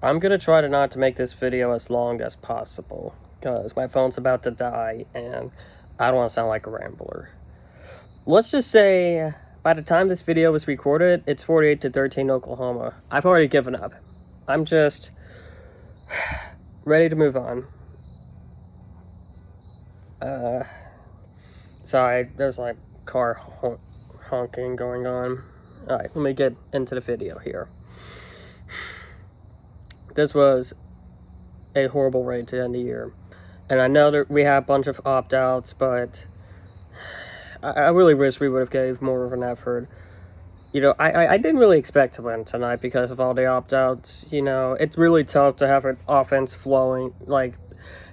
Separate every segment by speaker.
Speaker 1: I'm gonna try to not to make this video as long as possible, because my phone's about to die, and I don't want to sound like a rambler. Let's just say, by the time this video was recorded, it's 48-13 Oklahoma. I've already given up. I'm just ready to move on. Sorry, there's like car honking going on. Alright, let me get into the video here. This was a horrible way to end the year. And I know that we have a bunch of opt-outs, but I really wish we would have gave more of an effort. You know, I didn't really expect to win tonight because of all the opt-outs. You know, it's really tough to have an offense flowing, like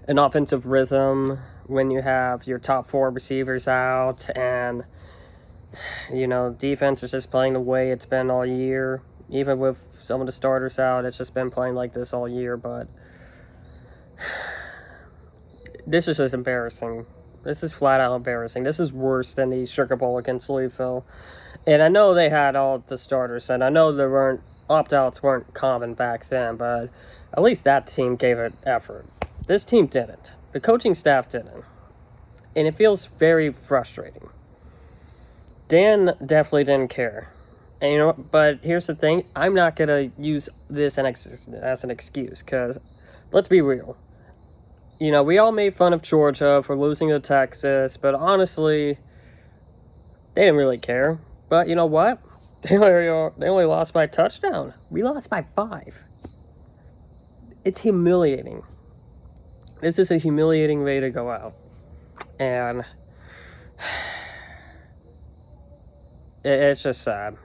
Speaker 1: an offensive rhythm when you have your top four receivers out and, you know, defense is just playing the way it's been all year. Even with some of the starters out, it's just been playing like this all year, but this is just embarrassing. This is flat out embarrassing. This is worse than the Sugar Bowl against Louisville. And I know they had all the starters, and I know there weren't opt-outs weren't common back then, but at least that team gave it effort. This team didn't. The coaching staff didn't. And it feels very frustrating. Dan definitely didn't care. And you know, but here's the thing, I'm not going to use this as an excuse, because let's be real. You know, we all made fun of Georgia for losing to Texas, but honestly, they didn't really care. But you know what? They only lost by a touchdown. We lost by 5. It's humiliating. This is a humiliating way to go out. And it's just sad.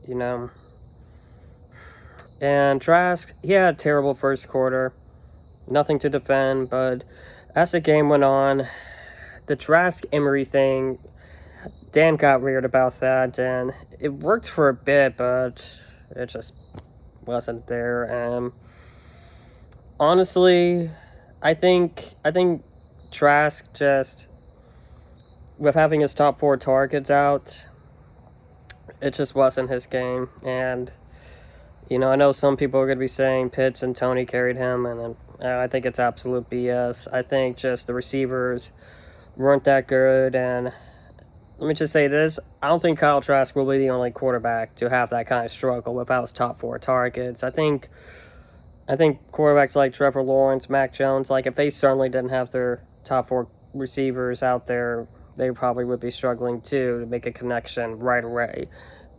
Speaker 1: You know, and Trask, he had a terrible first quarter, nothing to defend, but as the game went on, the Trask-Emory thing, Dan got weird about that, and it worked for a bit, but it just wasn't there, and honestly, I think Trask just, with having his top 4 targets out, it just wasn't his game. And, you know, I know some people are going to be saying Pitts and Tony carried him, and I think it's absolute BS. I think just the receivers weren't that good, and let me just say this, I don't think Kyle Trask will be the only quarterback to have that kind of struggle without his top 4 targets. I think quarterbacks like Trevor Lawrence, Mac Jones, like if they certainly didn't have their top 4 receivers out there, they probably would be struggling too to make a connection right away.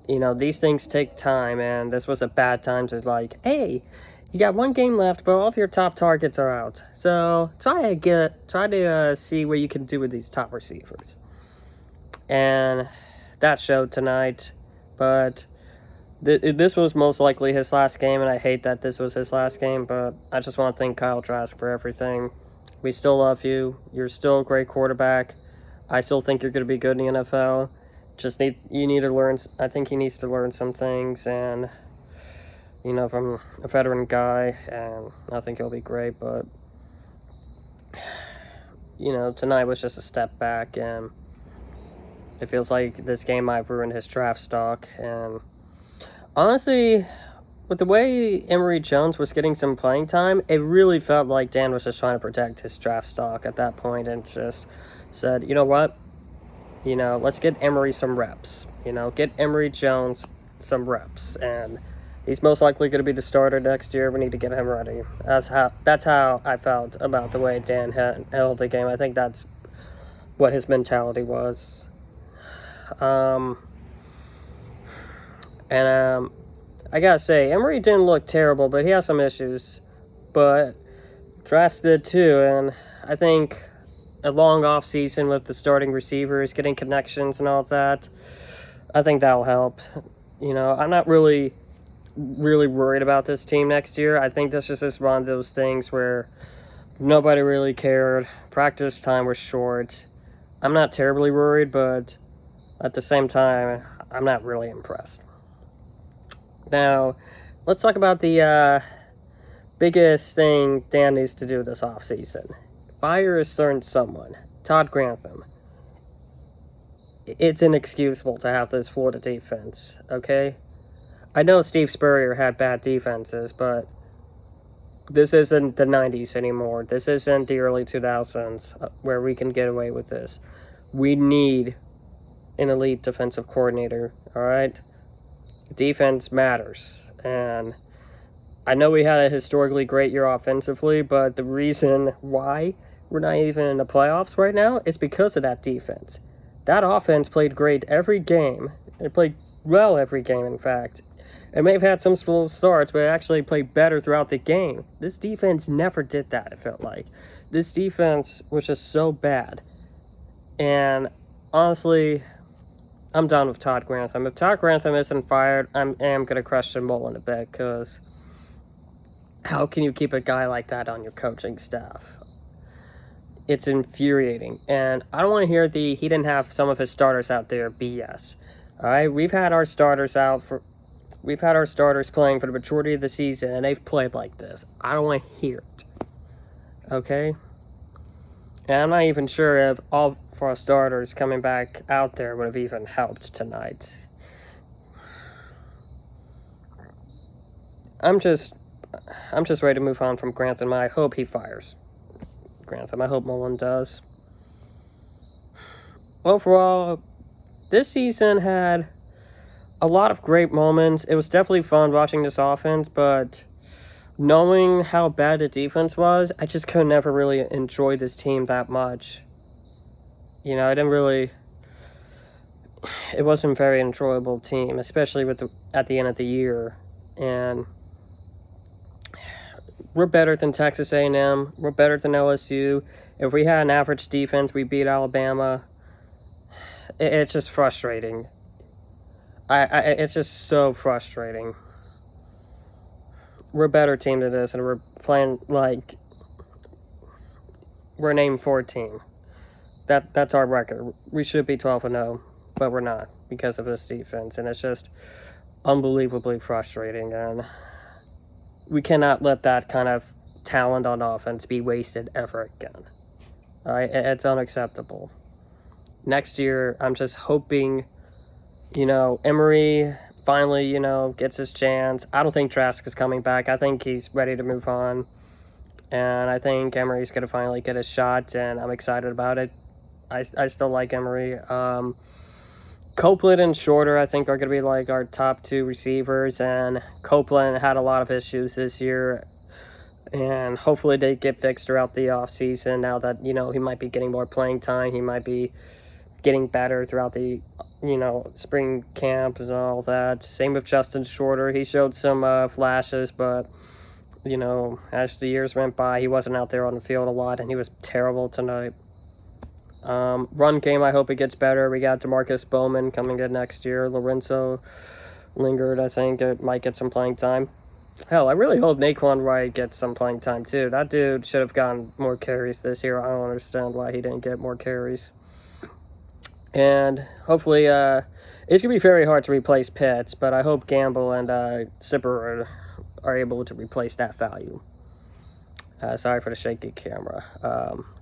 Speaker 1: You know, these things take time, and this was a bad time to like, hey, you got 1 game left, but all of your top targets are out. So try to see what you can do with these top receivers. And that showed tonight, but this was most likely his last game, and I hate that this was his last game, but I just want to thank Kyle Trask for everything. We still love you. You're still a great quarterback. I still think you're going to be good in the NFL. You need to learn. I think he needs to learn some things, and you know, from a veteran guy, and I think he'll be great. But you know, tonight was just a step back, and it feels like this game might have ruined his draft stock. And honestly, with the way Emory Jones was getting some playing time, it really felt like Dan was just trying to protect his draft stock at that point, and just said, you know what? You know, let's get Emory some reps. You know, get Emory Jones some reps. And he's most likely going to be the starter next year. We need to get him ready. That's how I felt about the way Dan held the game. I think that's what his mentality was. I gotta say, Emory didn't look terrible, but he has some issues. But Trask did too, and I think a long off season with the starting receivers, getting connections and all that, I think that'll help. You know, I'm not really worried about this team next year. I think this is just one of those things where nobody really cared. Practice time was short. I'm not terribly worried, but at the same time, I'm not really impressed. Now, let's talk about the biggest thing Dan needs to do this offseason. Fire a certain someone. Todd Grantham. It's inexcusable to have this Florida defense, okay? I know Steve Spurrier had bad defenses, but this isn't the 90s anymore. This isn't the early 2000s where we can get away with this. We need an elite defensive coordinator, all right? Defense matters. And I know we had a historically great year offensively, but the reason why we're not even in the playoffs right now is because of that defense. That offense played great every game. It played well every game, in fact. It may have had some slow starts, but it actually played better throughout the game. This defense never did that, it felt like. This defense was just so bad. And honestly, I'm done with Todd Grantham. If Todd Grantham isn't fired, I am going to question Mullen a bit, because how can you keep a guy like that on your coaching staff? It's infuriating. And I don't want to hear he didn't have some of his starters out there BS. All right, we've had our starters playing for the majority of the season, and they've played like this. I don't want to hear it. Okay? And I'm not even sure if all of our starters coming back out there would have even helped tonight. I'm just ready to move on from Grantham. I hope he fires Grantham. I hope Mullen does. Overall, this season had a lot of great moments. It was definitely fun watching this offense, but knowing how bad the defense was, I just could never really enjoy this team that much. You know, it wasn't a very enjoyable team, especially at the end of the year. And we're better than Texas A&M. We're better than LSU. If we had an average defense, we beat Alabama. It's just frustrating. It's just so frustrating. We're a better team than this, and we're playing like we're named 14. That's our record. We should be 12-0, but we're not because of this defense, and it's just unbelievably frustrating. And we cannot let that kind of talent on offense be wasted ever again. All right, it's unacceptable. Next year, I'm just hoping, Emory finally, gets his chance. I don't think Trask is coming back. I think he's ready to move on. And I think Emory's going to finally get his shot, and I'm excited about it. I still like Emory. Copeland and Shorter, I think, are going to be like our top two receivers. And Copeland had a lot of issues this year. And hopefully they get fixed throughout the offseason now that, he might be getting more playing time. He might be getting better throughout the, spring camp and all that. Same with Justin Shorter. He showed some flashes, but, as the years went by, he wasn't out there on the field a lot, and he was terrible tonight. Run game, I hope it gets better. We got DeMarcus Bowman coming in next year. Lorenzo Lingard, I think, it might get some playing time. Hell, I really hope Naquan Wright gets some playing time, too. That dude should have gotten more carries this year. I don't understand why he didn't get more carries. And hopefully, it's going to be very hard to replace Pitts, but I hope Gamble and Sipper are able to replace that value. Sorry for the shaky camera.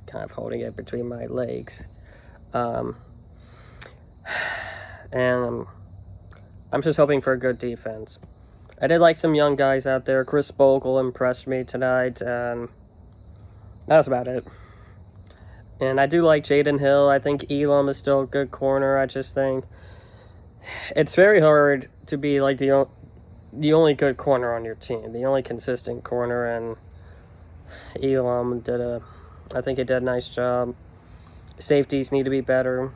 Speaker 1: Kind of holding it between my legs. And I'm just hoping for a good defense. I did like some young guys out there. Chris Bogle impressed me tonight, and that was about it. And I do like Jaden Hill. I think Elam is still a good corner. I just think it's very hard to be like the only good corner on your team, the only consistent corner, and Elam I think he did a nice job. Safeties need to be better.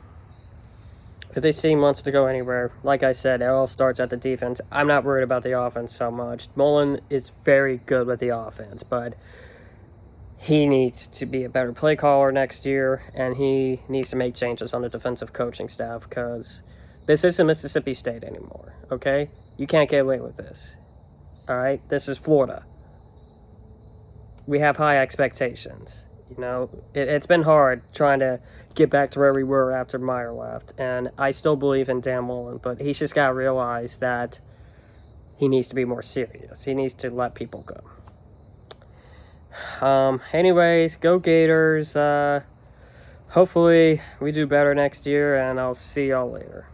Speaker 1: If this team wants to go anywhere, like I said, it all starts at the defense. I'm not worried about the offense so much. Mullen is very good with the offense, but he needs to be a better play caller next year, and he needs to make changes on the defensive coaching staff, because this isn't Mississippi State anymore, okay? You can't get away with this, all right? This is Florida. We have high expectations. It's been hard trying to get back to where we were after Meyer left, and I still believe in Dan Mullen, but he's just got to realize that he needs to be more serious. He needs to let people go. Anyways, go Gators. Hopefully we do better next year, and I'll see y'all later.